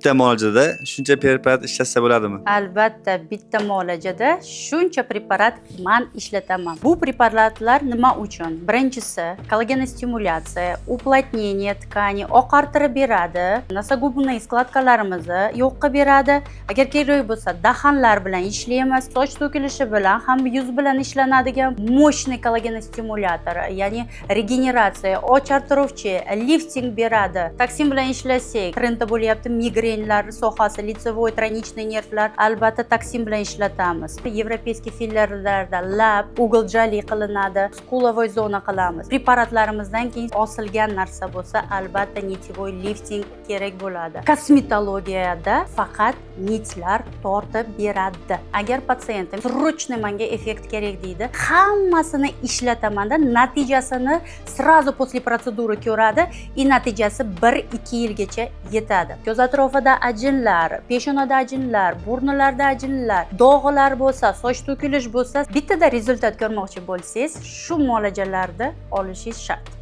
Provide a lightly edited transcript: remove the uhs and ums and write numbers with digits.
bitta muolajada shuncha preparat ishlatsa bo'ladimi? Albatta, bitta muolajada shuncha preparat man ishlataman. Bu preparatlar nima uchun? Birinchisi, kollagen stimulyatsiya, uplotnение tkani oqartirib beradi, nosogubniy skladkalarimizni yo'q qilib beradi. Agar kerak bo'lsa, dahanlar bilan ishlaymiz, soch to'kilishi bilan ham yuz bilan ishlanadigan mo'shniy kollagen stimulyator, ya'ni regeneratsiya, ochartiruvchi, lifting beradi. Toksin bilan ishlasak, trendda bo'lyapti migrenlar sohasi, litsevoy tronichniy nervlar, albatta toksin bilan ishlatamiz. Yevropeyskiy fillarlarda lab, ugl jali qilinadi, skulovoy zona qilamiz. Preparatlarimizdan keyin osilgan narsa bo'lsa, albatta nitvoy lifting kerak bo'ladi. Kosmetologiyada faqat nitlar tortib beradi. Agar patsientim srochniy menga effekt kerak deydi, hammasini ishlatmanda natijasini srazu после protsedura ko'radi, natijasi 1-2 yilgacha yetadi. Ko'z atrofida ajinlar, peshonada ajinlar, burnlarda ajinlar, dog'lar bo'lsa, soch to'kilish bo'lsa, bittada rezultat ko'rmoqchi bo'lsangiz, shu muolajalarni olishingiz shart.